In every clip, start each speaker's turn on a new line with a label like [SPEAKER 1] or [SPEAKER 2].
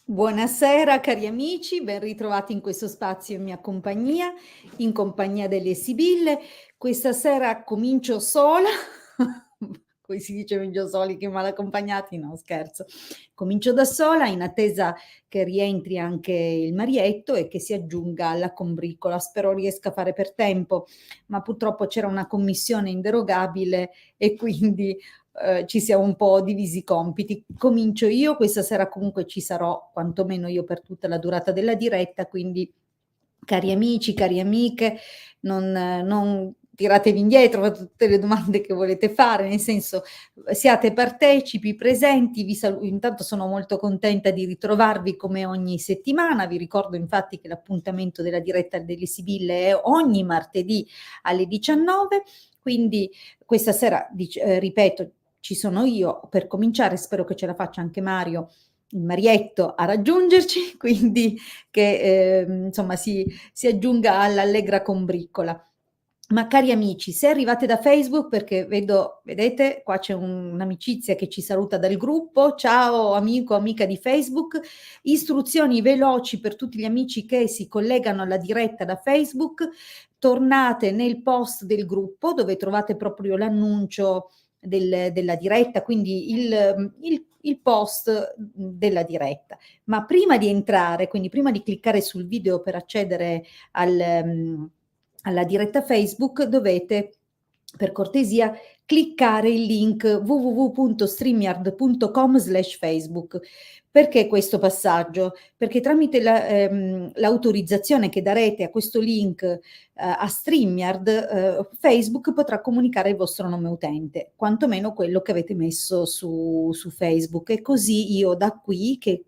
[SPEAKER 1] Buonasera cari amici, ben ritrovati in questo spazio in compagnia delle Sibille. Questa sera comincio sola, qui si dice meglio soli che mal accompagnati, no scherzo. Comincio da sola in attesa che rientri anche il marietto e che si aggiunga alla combricola. Spero riesca a fare per tempo, ma purtroppo c'era una commissione inderogabile e quindi ci siamo un po' divisi i compiti. Comincio io, questa sera comunque ci sarò, quantomeno io per tutta la durata della diretta, quindi cari amici, cari amiche, non tiratevi indietro da tutte le domande che volete fare, nel senso siate partecipi, presenti, intanto sono molto contenta di ritrovarvi come ogni settimana, vi ricordo infatti che l'appuntamento della diretta delle Sibille è ogni martedì alle 19, quindi questa sera, ripeto, ci sono io per cominciare, spero che ce la faccia anche Mario, il Marietto, a raggiungerci, quindi che insomma si aggiunga all'allegra combriccola. Ma cari amici, se arrivate da Facebook, perché vedete, qua c'è un'amicizia che ci saluta dal gruppo, ciao amico, amica di Facebook, istruzioni veloci per tutti gli amici che si collegano alla diretta da Facebook, tornate nel post del gruppo dove trovate proprio l'annuncio della diretta, quindi il post della diretta. Ma prima di entrare, quindi prima di cliccare sul video per accedere alla diretta Facebook, dovete per cortesia cliccare il link www.streamyard.com/facebook. Perché questo passaggio? Perché tramite l'autorizzazione che darete a questo link a StreamYard, Facebook potrà comunicare il vostro nome utente, quantomeno quello che avete messo su Facebook. E così io da qui, che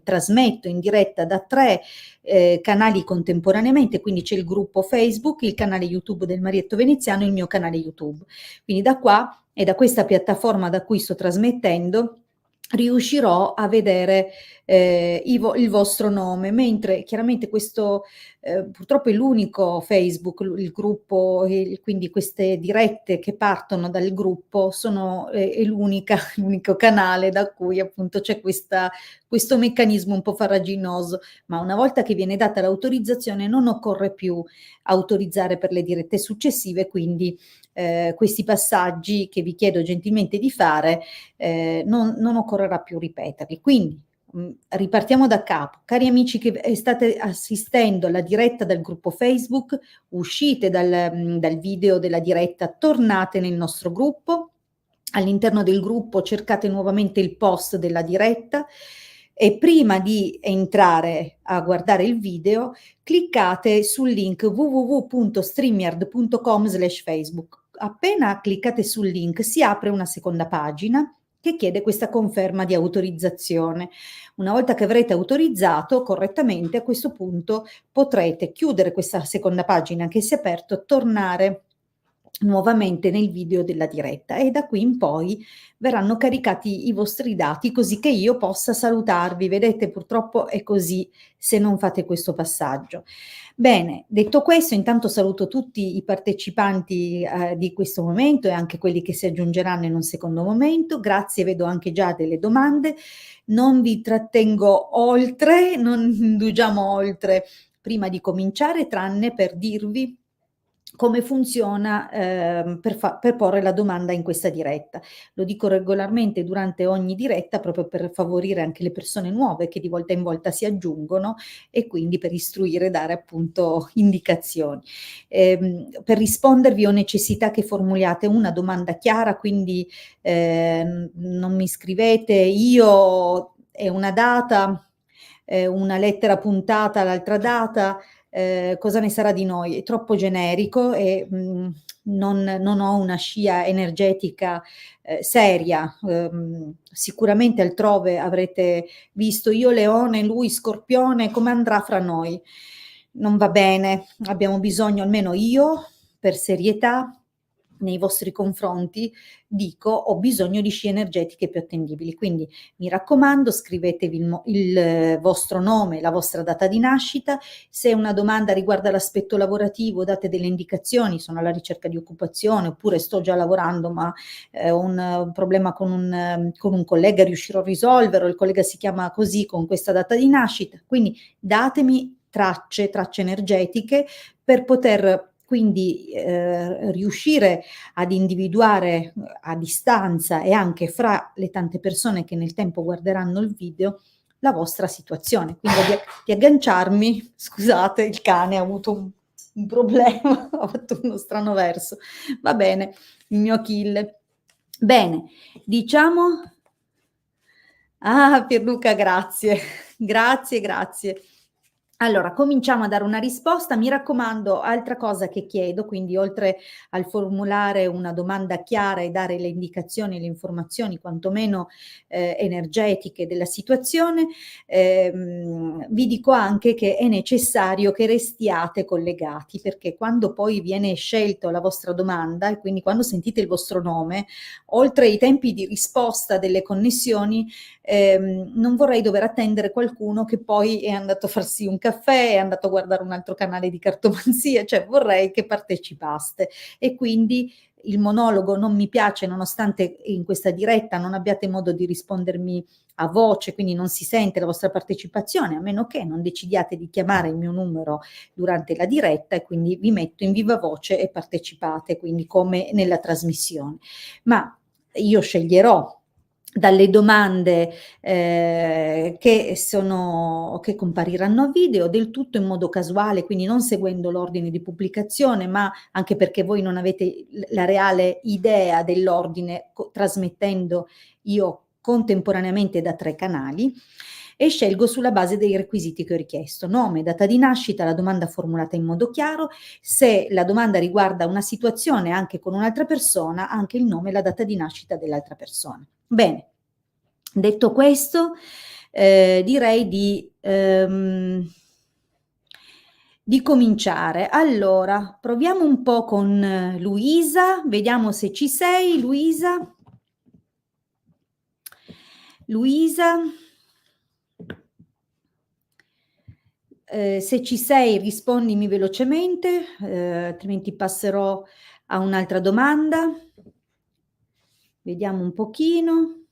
[SPEAKER 1] trasmetto in diretta da 3 canali contemporaneamente, quindi c'è il gruppo Facebook, il canale YouTube del Marietto Veneziano e il mio canale YouTube. Quindi da qua e da questa piattaforma da cui sto trasmettendo riuscirò a vedere il vostro nome, mentre chiaramente questo purtroppo è l'unico Facebook, il gruppo, quindi queste dirette che partono dal gruppo è l'unico canale da cui appunto c'è questo meccanismo un po' farraginoso, ma una volta che viene data l'autorizzazione non occorre più autorizzare per le dirette successive, quindi questi passaggi che vi chiedo gentilmente di fare non occorrerà più ripeterli. Quindi ripartiamo da capo. Cari amici che state assistendo alla diretta dal gruppo Facebook, uscite dal video della diretta, tornate nel nostro gruppo. All'interno del gruppo cercate nuovamente il post della diretta e prima di entrare a guardare il video cliccate sul link www.streamyard.com/facebook. Appena cliccate sul link si apre una seconda pagina che chiede questa conferma di autorizzazione. Una volta che avrete autorizzato correttamente, a questo punto potrete chiudere questa seconda pagina che si è aperta, tornare nuovamente nel video della diretta e da qui in poi verranno caricati i vostri dati così che io possa salutarvi. Vedete, purtroppo è così se non fate questo passaggio. Bene, detto questo, intanto saluto tutti i partecipanti di questo momento e anche quelli che si aggiungeranno in un secondo momento. Grazie, vedo anche già delle domande. Non vi trattengo oltre, non indugiamo oltre prima di cominciare, tranne per dirvi come funziona per porre la domanda in questa diretta. Lo dico regolarmente durante ogni diretta proprio per favorire anche le persone nuove che di volta in volta si aggiungono e quindi per istruire e dare appunto indicazioni. Per rispondervi ho necessità che formuliate una domanda chiara, quindi non mi scrivete io è una data, una lettera puntata all'altra data, cosa ne sarà di noi? È troppo generico e non ho una scia energetica seria. Sicuramente altrove avrete visto io Leone, lui Scorpione, come andrà fra noi? Non va bene, abbiamo bisogno, almeno io, per serietà, nei vostri confronti, dico: "Ho bisogno di scie energetiche più attendibili". Quindi mi raccomando, scrivetevi il vostro nome, la vostra data di nascita. Se una domanda riguarda l'aspetto lavorativo, date delle indicazioni: "Sono alla ricerca di occupazione", oppure "Sto già lavorando ma, ho un problema con un collega, riuscirò a risolverlo, il collega si chiama così, con questa data di nascita". Quindi datemi tracce energetiche per poter quindi, riuscire ad individuare, a distanza e anche fra le tante persone che nel tempo guarderanno il video, la vostra situazione. Quindi di agganciarmi, scusate, il cane ha avuto un problema, ha fatto uno strano verso. Va bene, il mio Achille. Bene, diciamo Pierluca, grazie. Grazie, grazie. Allora, cominciamo a dare una risposta. Mi raccomando, altra cosa che chiedo, quindi oltre al formulare una domanda chiara e dare le indicazioni e le informazioni quantomeno, energetiche della situazione, vi dico anche che è necessario che restiate collegati, perché quando poi viene scelto la vostra domanda e quindi quando sentite il vostro nome, oltre ai tempi di risposta delle connessioni, non vorrei dover attendere qualcuno che poi è andato a farsi un caffè, è andato a guardare un altro canale di cartomanzia, cioè vorrei che partecipaste e quindi il monologo non mi piace, nonostante in questa diretta non abbiate modo di rispondermi a voce, quindi non si sente la vostra partecipazione, a meno che non decidiate di chiamare il mio numero durante la diretta e quindi vi metto in viva voce e partecipate, quindi come nella trasmissione. Ma io sceglierò dalle domande che compariranno a video, del tutto in modo casuale, quindi non seguendo l'ordine di pubblicazione, ma anche perché voi non avete la reale idea dell'ordine, trasmettendo io contemporaneamente da 3 canali, e scelgo sulla base dei requisiti che ho richiesto: nome, data di nascita, la domanda formulata in modo chiaro, se la domanda riguarda una situazione anche con un'altra persona, anche il nome e la data di nascita dell'altra persona. Bene, detto questo, direi di cominciare. Allora, proviamo un po' con Luisa, vediamo se ci sei, Luisa. Luisa. Se ci sei rispondimi velocemente, altrimenti passerò a un'altra domanda. Vediamo un pochino.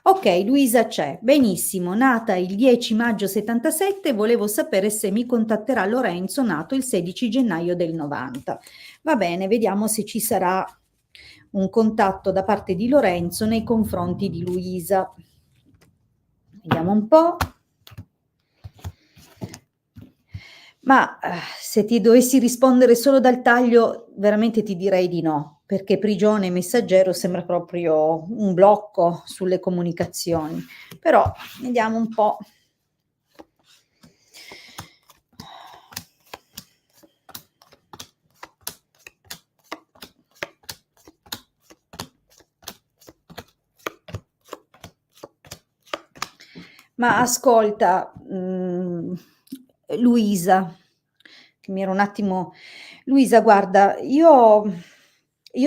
[SPEAKER 1] Ok, Luisa c'è, benissimo, nata il 10 maggio 77, volevo sapere se mi contatterà Lorenzo, nato il 16 gennaio del 90. Va bene, vediamo se ci sarà un contatto da parte di Lorenzo nei confronti di Luisa. Vediamo un po'. Ma se ti dovessi rispondere solo dal taglio, veramente ti direi di no, perché prigione e messaggero sembra proprio un blocco sulle comunicazioni. Però vediamo un po'. Ma ascolta, Luisa, che mi ero un attimo Luisa, guarda, io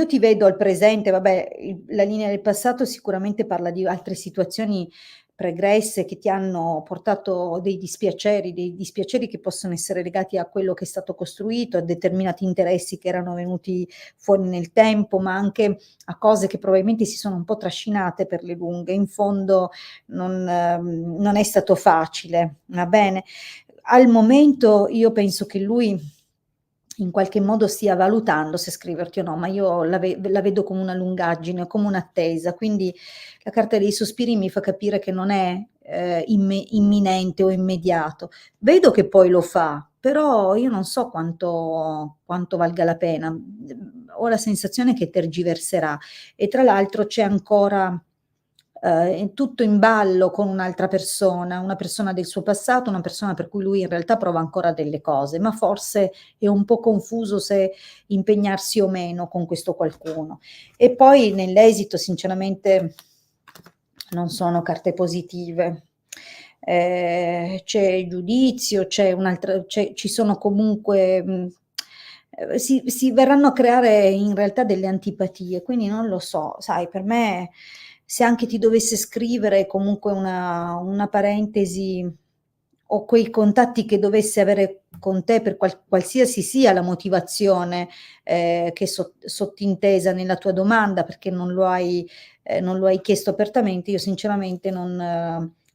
[SPEAKER 1] ti vedo al presente, vabbè, la linea del passato sicuramente parla di altre situazioni pregresse che ti hanno portato dei dispiaceri che possono essere legati a quello che è stato costruito, a determinati interessi che erano venuti fuori nel tempo, ma anche a cose che probabilmente si sono un po' trascinate per le lunghe. In fondo non è stato facile, va bene? Al momento io penso che lui in qualche modo stia valutando se scriverti o no, ma io la vedo come una lungaggine, come un'attesa, quindi la carta dei sospiri mi fa capire che non è imminente o immediato. Vedo che poi lo fa, però io non so quanto valga la pena. Ho la sensazione che tergiverserà e tra l'altro c'è ancora tutto in ballo con un'altra persona, una persona del suo passato, una persona per cui lui in realtà prova ancora delle cose, ma forse è un po' confuso se impegnarsi o meno con questo qualcuno. E poi nell'esito sinceramente non sono carte positive. C'è giudizio, ci sono comunque si verranno a creare in realtà delle antipatie, quindi non lo so, sai, per me se anche ti dovesse scrivere comunque una parentesi o quei contatti che dovesse avere con te per qualsiasi sia la motivazione, che è sottintesa nella tua domanda, perché non lo hai chiesto apertamente, io sinceramente non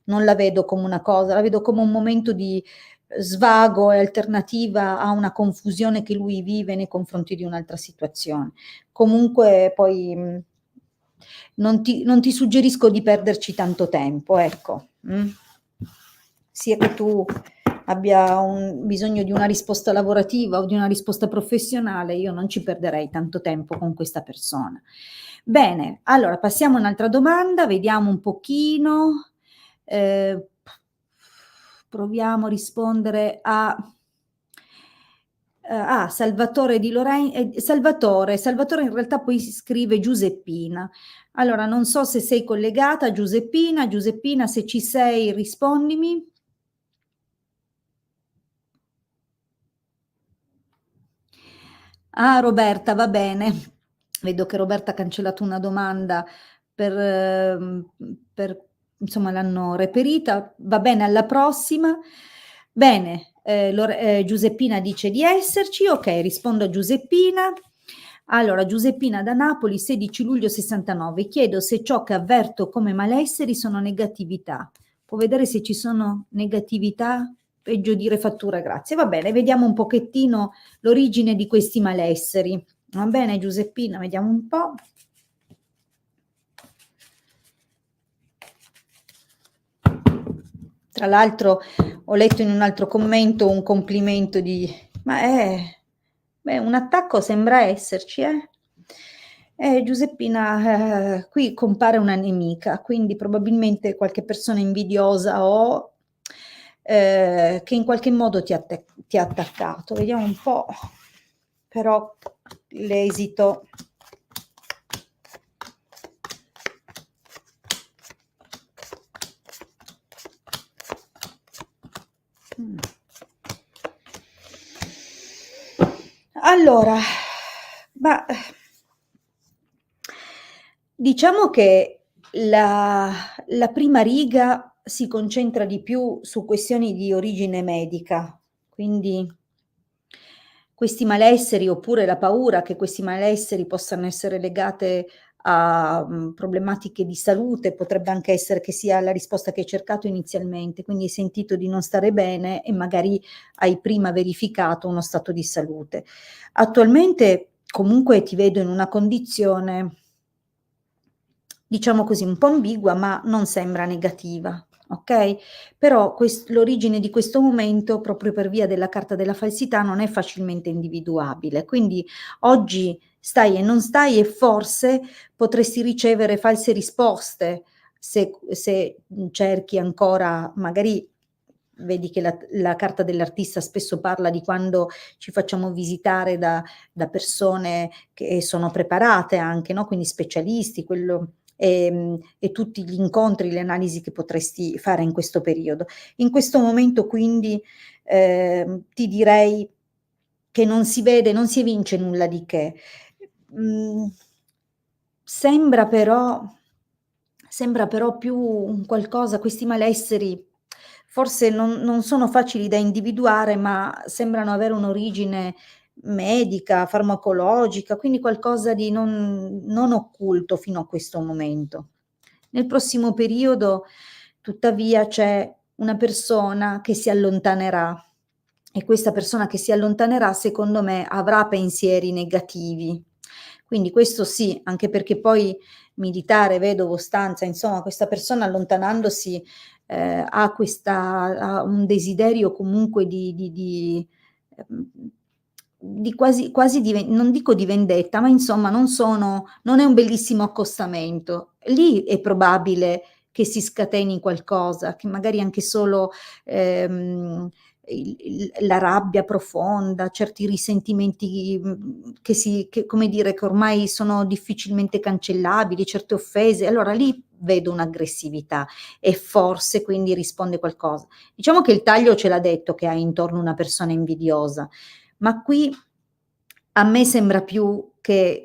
[SPEAKER 1] la vedo come una cosa, la vedo come un momento di svago e alternativa a una confusione che lui vive nei confronti di un'altra situazione. Comunque poi, non ti suggerisco di perderci tanto tempo, ecco, sia che tu abbia bisogno di una risposta lavorativa o di una risposta professionale, io non ci perderei tanto tempo con questa persona. Bene, allora passiamo a un'altra domanda, vediamo un pochino. Ehm, proviamo a rispondere a Salvatore di Loren Salvatore in realtà poi si scrive Giuseppina. Allora non so se sei collegata Giuseppina. Giuseppina, se ci sei rispondimi. Ah, Roberta, va bene. Vedo che Roberta ha cancellato una domanda per insomma l'hanno reperita. Va bene, alla prossima. Bene, Giuseppina dice di esserci. Okay, rispondo a Giuseppina. Allora, Giuseppina da Napoli, 16 luglio 69. Chiedo se ciò che avverto come malesseri sono negatività. Può vedere se ci sono negatività? Peggio dire fattura, grazie. Va bene, vediamo un pochettino l'origine di questi malesseri. Va bene Giuseppina, vediamo un po'. Tra l'altro ho letto in un altro commento un complimento di ma un attacco sembra esserci, eh? Giuseppina, qui compare una nemica, quindi probabilmente qualche persona invidiosa o che in qualche modo ti ha attaccato. Vediamo un po', però l'esito. Allora, ma diciamo che la prima riga si concentra di più su questioni di origine medica, quindi questi malesseri, oppure la paura che questi malesseri possano essere legate a, problematiche di salute, potrebbe anche essere che sia la risposta che hai cercato inizialmente, quindi hai sentito di non stare bene e magari hai prima verificato uno stato di salute. Attualmente comunque ti vedo in una condizione, diciamo così, un po' ambigua, ma non sembra negativa, okay? Però l'origine di questo momento, proprio per via della carta della falsità, non è facilmente individuabile. Quindi oggi stai e non stai e forse potresti ricevere false risposte se cerchi ancora magari vedi che la carta dell'artista spesso parla di quando ci facciamo visitare da persone che sono preparate anche, no, quindi specialisti, e tutti gli incontri, le analisi che potresti fare in questo periodo. In questo momento quindi, ti direi che non si vede, non si evince nulla di che. Mhmm, sembra però sembra però più un qualcosa, questi malesseri forse non sono facili da individuare, ma sembrano avere un'origine medica, farmacologica, quindi qualcosa di non occulto fino a questo momento. Nel prossimo periodo, tuttavia, c'è una persona che si allontanerà e questa persona che si allontanerà, secondo me, avrà pensieri negativi. Quindi questo sì, anche perché poi militare, vedovo, stanza, insomma questa persona allontanandosi, ha un desiderio comunque ehm, di quasi non dico di vendetta, ma insomma non è un bellissimo accostamento. Lì è probabile che si scateni qualcosa, che magari anche solo, la rabbia profonda, certi risentimenti, che come dire, che ormai sono difficilmente cancellabili, certe offese, allora lì vedo un'aggressività e forse quindi risponde qualcosa. Diciamo che il taglio ce l'ha detto che hai intorno una persona invidiosa, ma qui A me sembra più che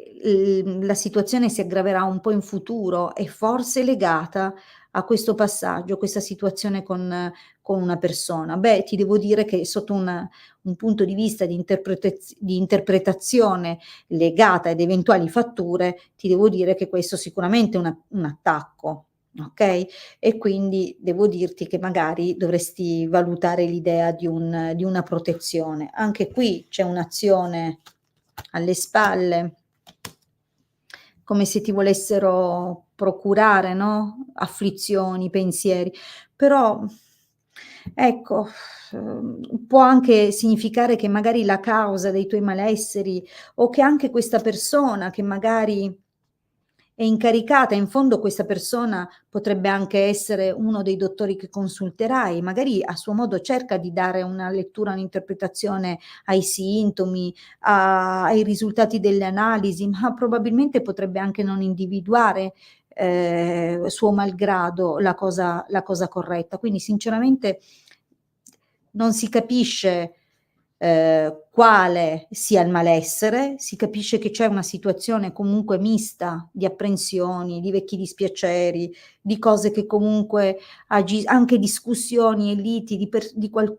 [SPEAKER 1] la situazione si aggraverà un po' in futuro e forse legata a questo passaggio, questa situazione con una persona. Beh, ti devo dire che sotto un punto di vista di interpretazione legata ad eventuali fatture, ti devo dire che questo sicuramente è un attacco, okay, e quindi devo dirti che magari dovresti valutare l'idea di una protezione. Anche qui c'è un'azione alle spalle, come se ti volessero procurare, no, afflizioni, pensieri. Però, ecco, può anche significare che magari la causa dei tuoi malesseri o che anche questa persona che magari è incaricata, in fondo questa persona potrebbe anche essere uno dei dottori che consulterai, magari a suo modo cerca di dare una lettura, un'interpretazione ai sintomi, ai risultati delle analisi, ma probabilmente potrebbe anche non individuare, suo malgrado la cosa corretta. Quindi sinceramente non si capisce, quale sia il malessere, si capisce che c'è una situazione comunque mista di apprensioni, di vecchi dispiaceri, di cose che comunque anche discussioni e liti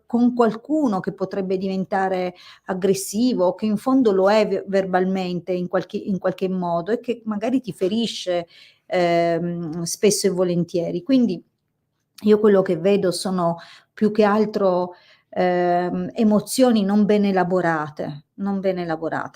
[SPEAKER 1] con qualcuno che potrebbe diventare aggressivo, che in fondo lo è verbalmente in qualche modo e che magari ti ferisce, spesso e volentieri. Quindi io quello che vedo sono più che altro, emozioni non bene elaborate.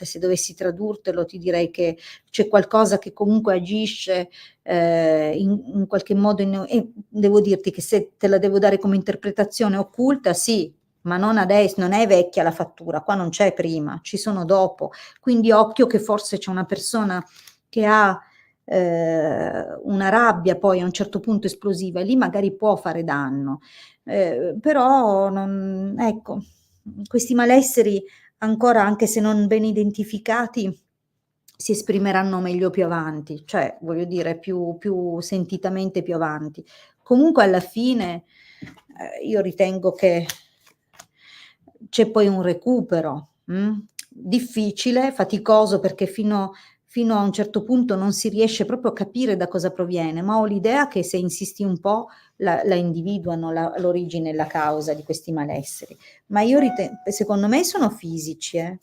[SPEAKER 1] Se dovessi tradurtelo ti direi che c'è qualcosa che comunque agisce, in qualche modo e devo dirti che se te la devo dare come interpretazione occulta, sì, ma non è vecchia la fattura, qua non c'è prima, ci sono dopo. Quindi occhio che forse c'è una persona che ha una rabbia poi a un certo punto esplosiva e lì magari può fare danno. Però non ecco, questi malesseri ancora, anche se non ben identificati, si esprimeranno meglio più avanti, cioè voglio dire più sentitamente più avanti. Comunque alla fine, io ritengo che c'è poi un recupero, difficile, faticoso perché fino a un certo punto non si riesce proprio a capire da cosa proviene, ma ho l'idea che se insisti un po' la individuano l'origine e la causa di questi malesseri. Ma io secondo me sono fisici,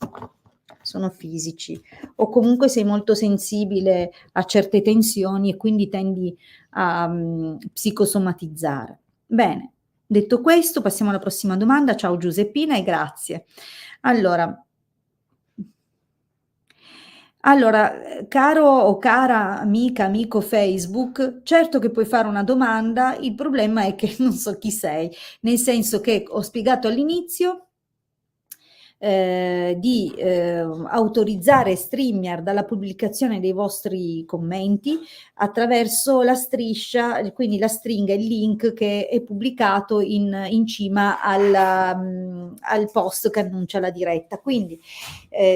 [SPEAKER 1] sono fisici. O comunque sei molto sensibile a certe tensioni e quindi tendi a, psicosomatizzare. Bene, detto questo passiamo alla prossima domanda. Ciao Giuseppina e grazie. Allora caro o cara amica, amico Facebook, certo che puoi fare una domanda, il problema è che non so chi sei, nel senso che ho spiegato all'inizio di autorizzare StreamYard alla pubblicazione dei vostri commenti attraverso la striscia, quindi la stringa, il link che è pubblicato in cima al post che annuncia la diretta. Quindi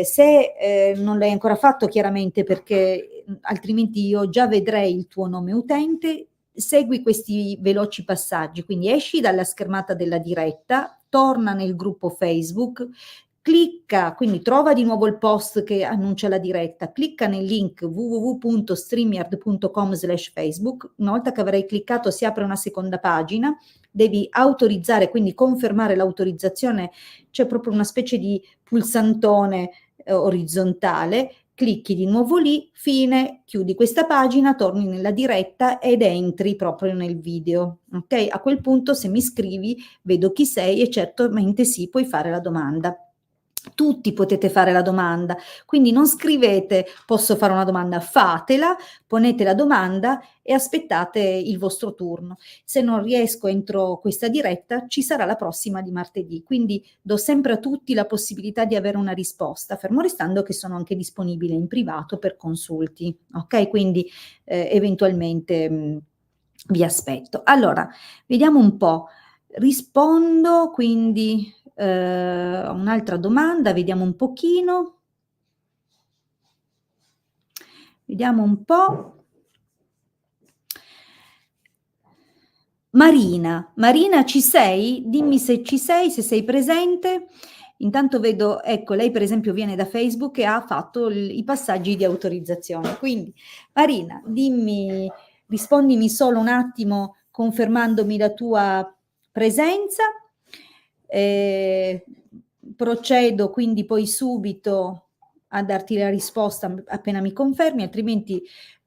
[SPEAKER 1] se non l'hai ancora fatto, chiaramente perché altrimenti io già vedrei il tuo nome utente, segui questi veloci passaggi, quindi esci dalla schermata della diretta, torna nel gruppo Facebook, clicca, quindi trova di nuovo il post che annuncia la diretta, clicca nel link www.streamyard.com/facebook, una volta che avrai cliccato si apre una seconda pagina, devi autorizzare, quindi confermare l'autorizzazione, c'è proprio una specie di pulsantone orizzontale, clicchi di nuovo lì, fine, chiudi questa pagina, torni nella diretta ed entri proprio nel video, ok? A quel punto se mi scrivi vedo chi sei e certamente sì, puoi fare la domanda. Tutti potete fare la domanda, quindi non scrivete posso fare una domanda, fatela, ponete la domanda e aspettate il vostro turno. Se non riesco entro questa diretta, ci sarà la prossima di martedì, quindi do sempre a tutti la possibilità di avere una risposta, fermo restando che sono anche disponibile in privato per consulti, ok? Quindi eventualmente vi aspetto. Allora, vediamo un po'. Rispondo quindi a un'altra domanda, vediamo un pochino. Vediamo un po'. Marina, Marina ci sei? Dimmi se ci sei, se sei presente. Intanto vedo, ecco, lei per esempio viene da Facebook e ha fatto i passaggi di autorizzazione. Quindi, Marina, dimmi, rispondimi solo un attimo confermandomi la tua presenza. Procedo quindi poi subito a darti la risposta appena mi confermi, altrimenti,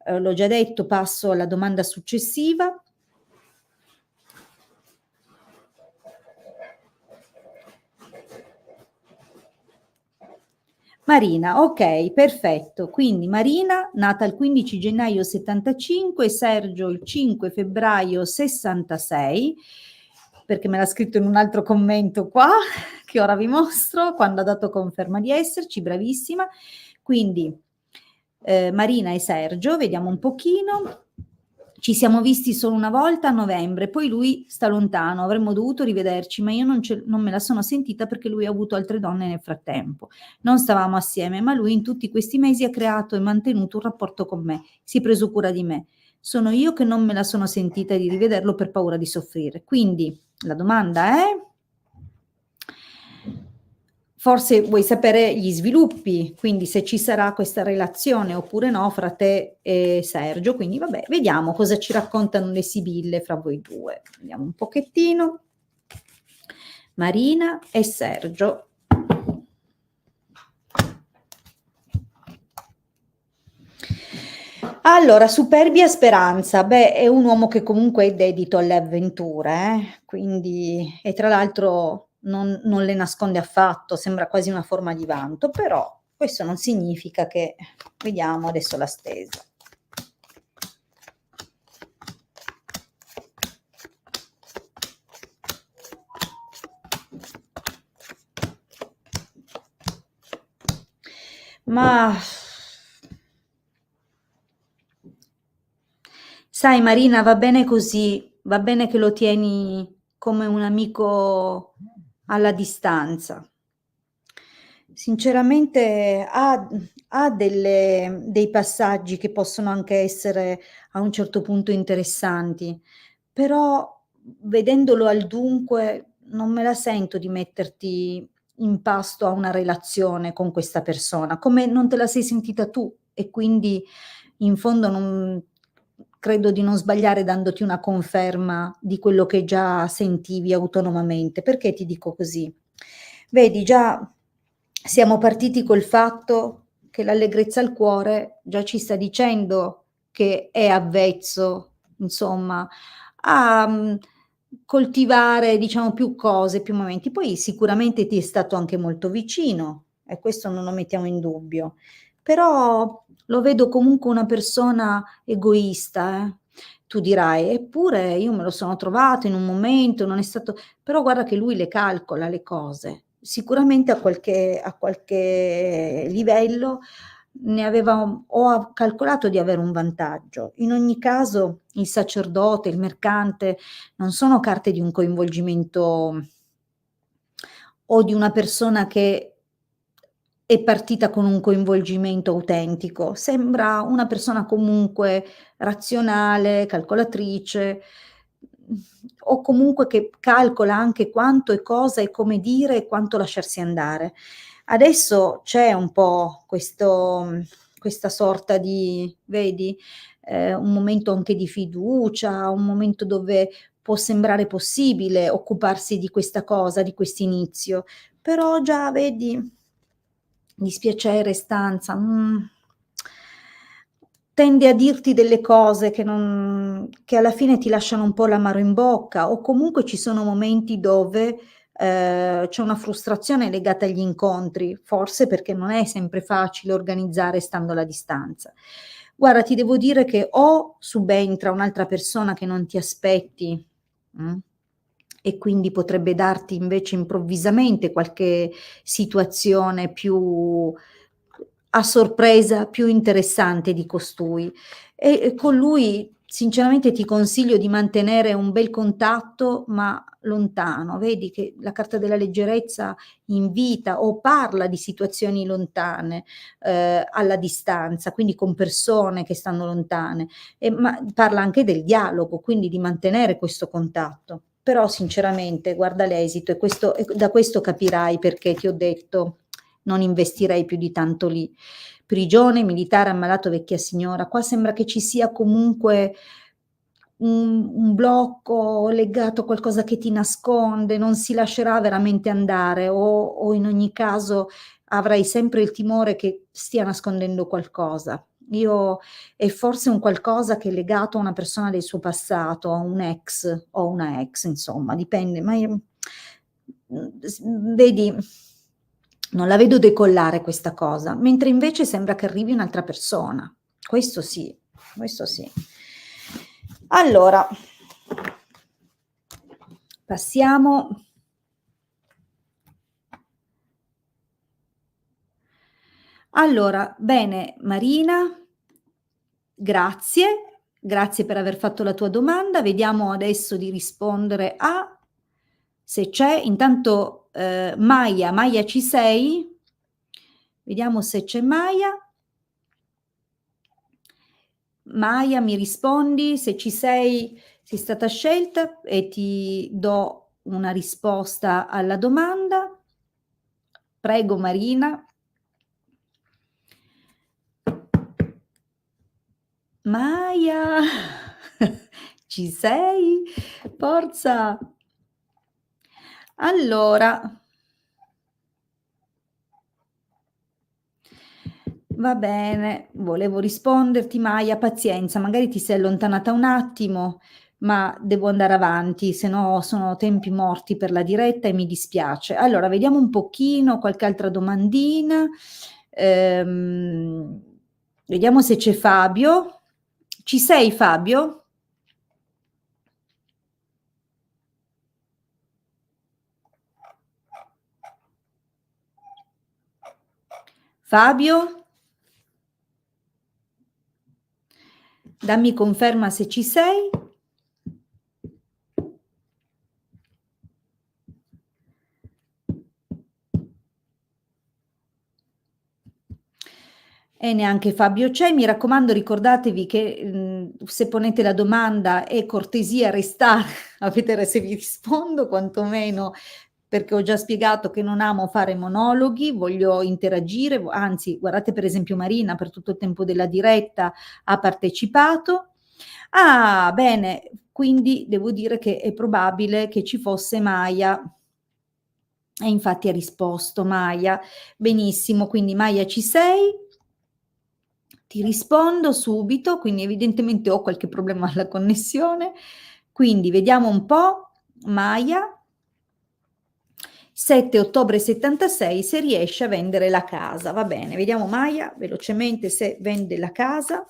[SPEAKER 1] l'ho già detto, passo alla domanda successiva. Marina, ok, perfetto. Quindi Marina, nata il 15 gennaio 75, Sergio il 5 febbraio 66, perché me l'ha scritto in un altro commento qua, che ora vi mostro, quando ha dato conferma di esserci, bravissima. Quindi Marina e Sergio, vediamo un pochino. Ci siamo visti solo una volta a novembre, poi lui sta lontano, avremmo dovuto rivederci, ma io non me la sono sentita perché lui ha avuto altre donne nel frattempo. Non stavamo assieme, ma lui in tutti questi mesi ha creato e mantenuto un rapporto con me, si è preso cura di me. Sono io che non me la sono sentita di rivederlo per paura di soffrire. Quindi la domanda è: forse vuoi sapere gli sviluppi, quindi se ci sarà questa relazione oppure no fra te e Sergio. Quindi vabbè, vediamo cosa ci raccontano le sibille fra voi due. Vediamo un pochettino. Marina e Sergio. Allora, Superbia Speranza, beh, è un uomo che comunque è dedito alle avventure, quindi, e tra l'altro non le nasconde affatto, sembra quasi una forma di vanto, però questo non significa che, vediamo adesso la stesa. Ma sai Marina, va bene così, va bene che lo tieni come un amico alla distanza. Sinceramente ha dei passaggi che possono anche essere a un certo punto interessanti, però vedendolo al dunque non me la sento di metterti in pasto a una relazione con questa persona, come non te la sei sentita tu e quindi in fondo non credo di non sbagliare dandoti una conferma di quello che già sentivi autonomamente. Perché ti dico così? Vedi, già siamo partiti col fatto che l'allegrezza al cuore già ci sta dicendo che è avvezzo, insomma, a coltivare, diciamo, più cose, più momenti. Poi sicuramente ti è stato anche molto vicino e questo non lo mettiamo in dubbio, però lo vedo comunque una persona egoista, eh. Tu dirai: "Eppure io me lo sono trovato in un momento, non è stato", però guarda che lui le calcola le cose. Sicuramente a qualche livello ne aveva o ha calcolato di avere un vantaggio. In ogni caso il sacerdote, il mercante non sono carte di un coinvolgimento o di una persona che è partita con un coinvolgimento autentico. Sembra una persona comunque razionale, calcolatrice, o comunque che calcola anche quanto e cosa e come dire e quanto lasciarsi andare. Adesso c'è un po' questa sorta di, vedi, un momento anche di fiducia, un momento dove può sembrare possibile occuparsi di questa cosa, di quest'inizio, però già vedi, dispiacere, stanza, tende a dirti delle cose che alla fine ti lasciano un po' l'amaro in bocca, o comunque ci sono momenti dove, c'è una frustrazione legata agli incontri, forse perché non è sempre facile organizzare stando alla distanza. Guarda, ti devo dire che o subentra un'altra persona che non ti aspetti, mh, e quindi potrebbe darti invece improvvisamente qualche situazione più a sorpresa, più interessante di costui. E con lui sinceramente ti consiglio di mantenere un bel contatto, ma lontano. Vedi che la carta della leggerezza invita o parla di situazioni lontane, alla distanza, quindi con persone che stanno lontane, ma parla anche del dialogo, quindi di mantenere questo contatto. però sinceramente guarda l'esito e da questo capirai perché ti ho detto non investirei più di tanto lì. Prigione, militare, ammalato, vecchia signora, qua sembra che ci sia comunque un blocco legato a qualcosa che ti nasconde, non si lascerà veramente andare o in ogni caso avrai sempre il timore che stia nascondendo qualcosa. Io è forse un qualcosa che è legato a una persona del suo passato, a un ex o una ex, insomma, dipende, ma io vedi, non la vedo decollare questa cosa, mentre invece sembra che arrivi un'altra persona. Questo sì, questo sì. Allora, passiamo. Allora, bene, Marina, grazie, grazie per aver fatto la tua domanda. Vediamo adesso di rispondere a se c'è. Intanto, Maia, Maia ci sei? Vediamo se c'è Maia. Maia, mi rispondi se ci sei stata scelta e ti do una risposta alla domanda. Prego Marina. Maia, ci sei? Forza. Allora, va bene, volevo risponderti Maia, pazienza, magari ti sei allontanata un attimo, ma devo andare avanti, se no sono tempi morti per la diretta e mi dispiace. Allora, vediamo un pochino qualche altra domandina. Ehm, Vediamo se c'è Fabio. Ci sei Fabio? Fabio? Dammi conferma se ci sei. E neanche Fabio c'è. Mi raccomando, ricordatevi che se ponete la domanda è cortesia restare, se vi rispondo quantomeno, perché ho già spiegato che non amo fare monologhi, voglio interagire, anzi, guardate per esempio Marina per tutto il tempo della diretta ha partecipato. Ah, bene, quindi devo dire che è probabile che ci fosse Maia. E infatti ha risposto Maia. Benissimo, quindi Maia ci sei? Ti rispondo subito, quindi evidentemente ho qualche problema alla connessione. Quindi vediamo un po', Maia, 7 ottobre 76 se riesce a vendere la casa. Va bene, vediamo Maia velocemente se vende la casa.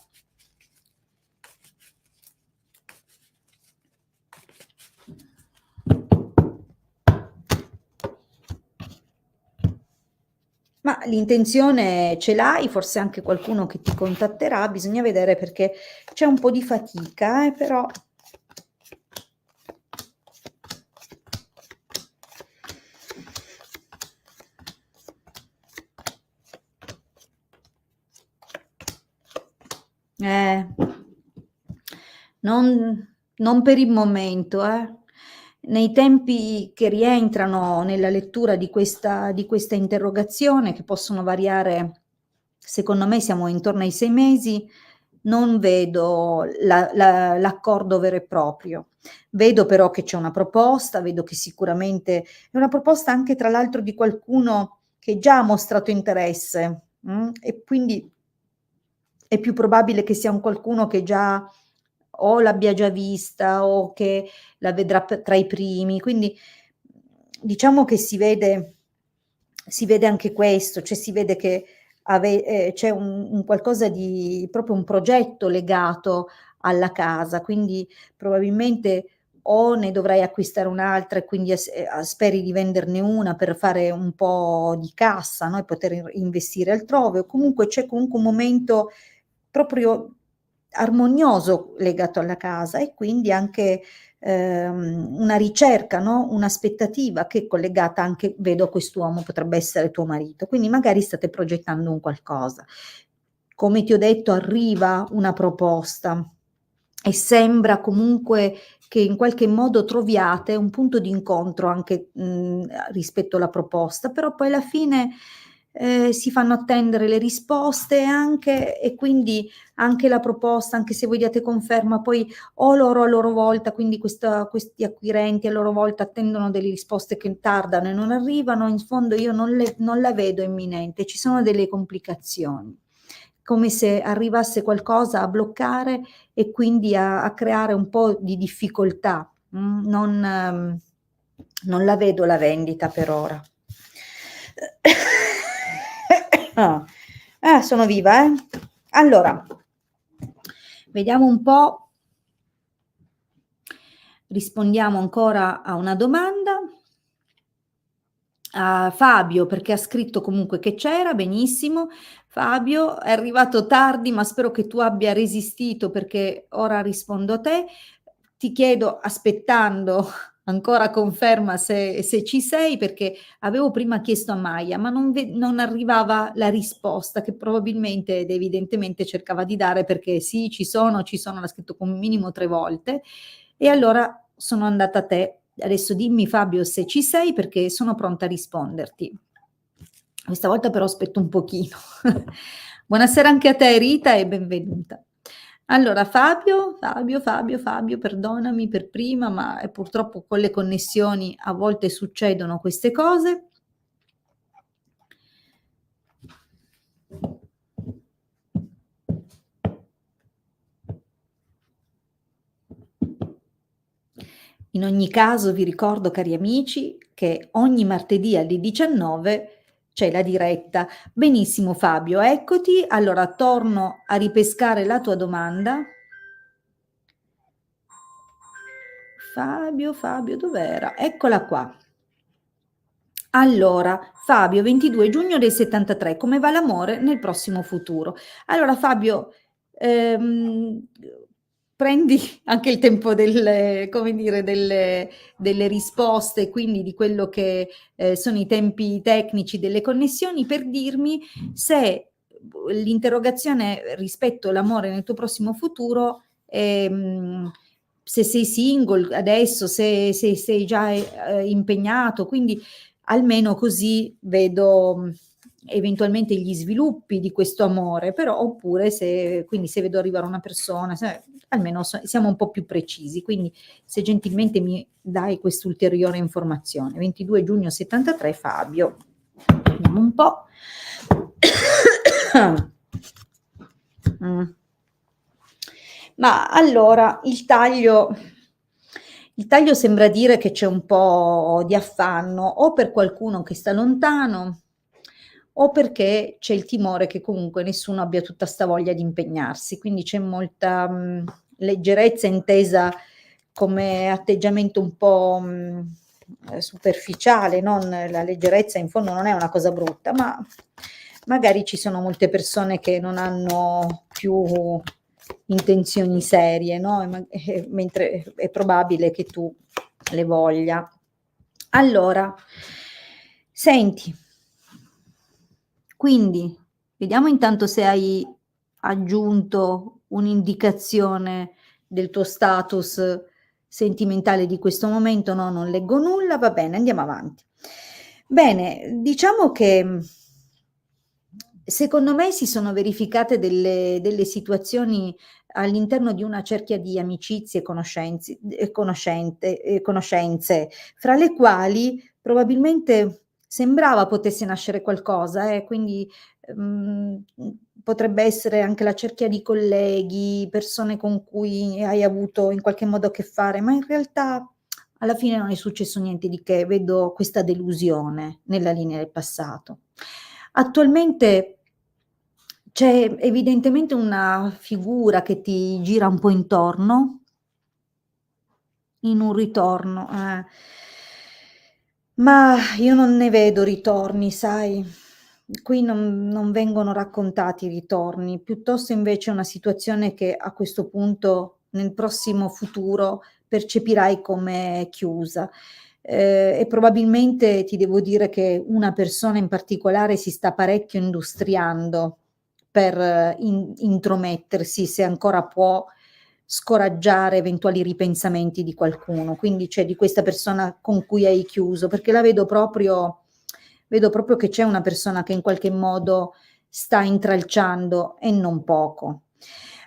[SPEAKER 1] Ma l'intenzione ce l'hai, forse anche qualcuno che ti contatterà, bisogna vedere perché c'è un po' di fatica, però. Non per il momento, nei tempi che rientrano nella lettura di questa interrogazione, che possono variare, secondo me siamo intorno ai 6 mesi, non vedo l'accordo vero e proprio. Vedo però che c'è una proposta, vedo che sicuramente è una proposta anche tra l'altro di qualcuno che già ha mostrato interesse, e quindi è più probabile che sia un qualcuno che già o l'abbia già vista o che la vedrà tra i primi, quindi diciamo che si vede anche questo, cioè si vede che c'è un qualcosa di proprio un progetto legato alla casa, quindi probabilmente o ne dovrai acquistare un'altra e quindi speri di venderne una per fare un po' di cassa, no? E poter investire altrove, o comunque c'è comunque un momento proprio armonioso legato alla casa e quindi anche una ricerca, no? Un'aspettativa che è collegata anche, vedo quest'uomo potrebbe essere tuo marito, quindi magari state progettando un qualcosa. Come ti ho detto, arriva una proposta e sembra comunque che in qualche modo troviate un punto di incontro anche, rispetto alla proposta, però poi alla fine, si fanno attendere le risposte anche e quindi anche la proposta, anche se voi diate conferma, poi o loro a loro volta, quindi questi acquirenti a loro volta attendono delle risposte che tardano e non arrivano, in fondo io non la vedo imminente, ci sono delle complicazioni, come se arrivasse qualcosa a bloccare e quindi a creare un po' di difficoltà. Non la vedo la vendita per ora. Ah, sono viva, eh. Allora, vediamo un po'. Rispondiamo ancora a una domanda. A Fabio, perché ha scritto comunque che c'era, benissimo. Fabio, è arrivato tardi, ma spero che tu abbia resistito perché ora rispondo a te. Ti chiedo, aspettando ancora conferma se ci sei, perché avevo prima chiesto a Maia, ma non arrivava la risposta che probabilmente ed evidentemente cercava di dare perché sì, ci sono, l'ha scritto con minimo 3 volte. E allora sono andata a te. Adesso dimmi Fabio se ci sei perché sono pronta a risponderti. Questa volta però aspetto un pochino. Buonasera anche a te Rita e benvenuta. Allora Fabio, perdonami per prima, ma purtroppo con le connessioni a volte succedono queste cose. In ogni caso vi ricordo, cari amici, che ogni martedì alle 19 c'è la diretta. Benissimo Fabio, eccoti. Allora torno a ripescare la tua domanda. Fabio, dov'era? Eccola qua. Allora, Fabio, 22 giugno del 73, come va l'amore nel prossimo futuro? Allora Fabio, prendi anche il tempo come dire, delle risposte, quindi di quello che sono i tempi tecnici delle connessioni, per dirmi se l'interrogazione rispetto all'amore nel tuo prossimo futuro, se sei single adesso, se sei già impegnato, quindi almeno così vedo eventualmente gli sviluppi di questo amore, però oppure quindi se vedo arrivare una persona, almeno siamo un po' più precisi, quindi se gentilmente mi dai quest'ulteriore informazione. 22 giugno 73 Fabio. Vediamo un po'. Ma allora il taglio sembra dire che c'è un po' di affanno o per qualcuno che sta lontano o perché c'è il timore che comunque nessuno abbia tutta sta voglia di impegnarsi, quindi c'è molta leggerezza intesa come atteggiamento un po' superficiale, non la leggerezza in fondo non è una cosa brutta, ma magari ci sono molte persone che non hanno più intenzioni serie, no? Mentre è probabile che tu le voglia. Allora, senti, quindi vediamo intanto se hai aggiunto un'indicazione del tuo status sentimentale di questo momento. No, non leggo nulla, va bene, andiamo avanti. Bene, diciamo che secondo me si sono verificate delle situazioni all'interno di una cerchia di amicizie e conoscenze, fra le quali probabilmente sembrava potesse nascere qualcosa, quindi potrebbe essere anche la cerchia di colleghi, persone con cui hai avuto in qualche modo a che fare, ma in realtà alla fine non è successo niente di che, vedo questa delusione nella linea del passato. Attualmente c'è evidentemente una figura che ti gira un po' intorno, in un ritorno, ma io non ne vedo ritorni, sai. Qui non vengono raccontati i ritorni, piuttosto invece è una situazione che a questo punto, nel prossimo futuro, percepirai come chiusa. E probabilmente ti devo dire che una persona in particolare si sta parecchio industriando per intromettersi, se ancora può, scoraggiare eventuali ripensamenti di qualcuno, quindi cioè di questa persona con cui hai chiuso, perché la vedo proprio che c'è una persona che in qualche modo sta intralciando e non poco.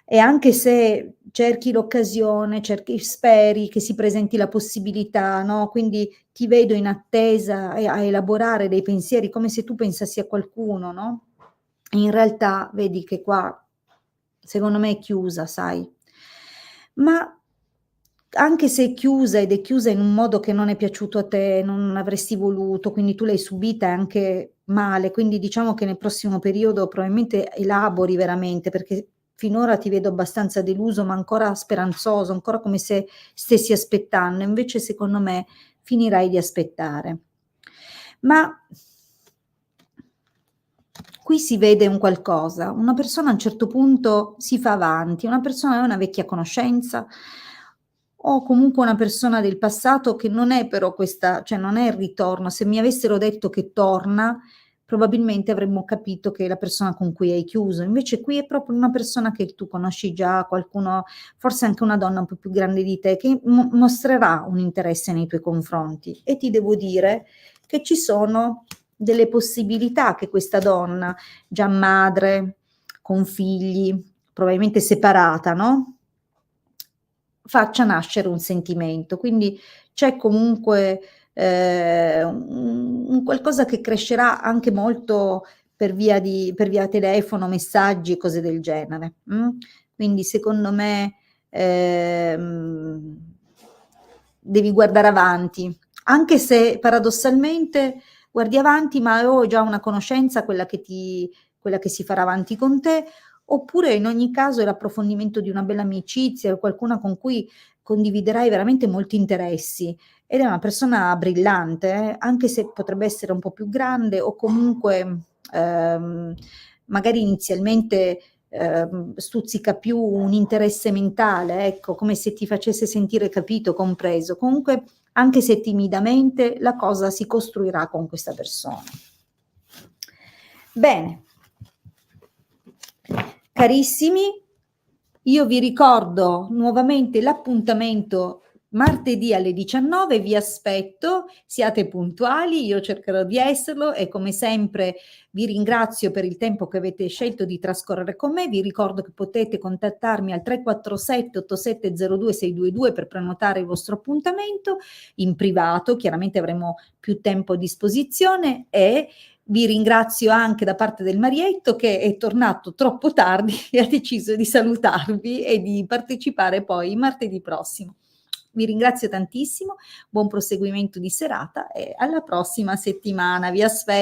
[SPEAKER 1] E anche se cerchi l'occasione, speri che si presenti la possibilità, no? Quindi ti vedo in attesa a elaborare dei pensieri come se tu pensassi a qualcuno, no? In realtà vedi che qua, secondo me, è chiusa, sai? Ma anche se è chiusa ed è chiusa in un modo che non è piaciuto a te, non avresti voluto, quindi tu l'hai subita anche male, quindi diciamo che nel prossimo periodo probabilmente elabori veramente, perché finora ti vedo abbastanza deluso, ma ancora speranzoso, ancora come se stessi aspettando, invece secondo me finirai di aspettare. Ma qui si vede un qualcosa, una persona a un certo punto si fa avanti, una persona è una vecchia conoscenza o comunque una persona del passato che non è però questa, cioè non è il ritorno. Se mi avessero detto che torna, probabilmente avremmo capito che è la persona con cui hai chiuso. Invece qui è proprio una persona che tu conosci già, qualcuno, forse anche una donna un po' più grande di te, che mostrerà un interesse nei tuoi confronti. E ti devo dire che ci sono delle possibilità che questa donna, già madre, con figli, probabilmente separata, no? Faccia nascere un sentimento. Quindi c'è comunque un qualcosa che crescerà anche molto per via telefono, messaggi e cose del genere. Quindi secondo me ehm, devi guardare avanti, anche se paradossalmente guardi avanti, ma ho già una conoscenza, quella che si farà avanti con te, oppure in ogni caso è l'approfondimento di una bella amicizia, qualcuna con cui condividerai veramente molti interessi. Ed è una persona brillante, anche se potrebbe essere un po' più grande o comunque magari inizialmente stuzzica più un interesse mentale, ecco, come se ti facesse sentire capito, compreso. Comunque, anche se timidamente, la cosa si costruirà con questa persona. Bene, carissimi, io vi ricordo nuovamente l'appuntamento martedì alle 19, vi aspetto, siate puntuali, io cercherò di esserlo e come sempre vi ringrazio per il tempo che avete scelto di trascorrere con me, vi ricordo che potete contattarmi al 347 8702 622 per prenotare il vostro appuntamento in privato, chiaramente avremo più tempo a disposizione e vi ringrazio anche da parte del Marietto che è tornato troppo tardi e ha deciso di salutarvi e di partecipare poi martedì prossimo. Vi ringrazio tantissimo, buon proseguimento di serata e alla prossima settimana. Vi aspetto.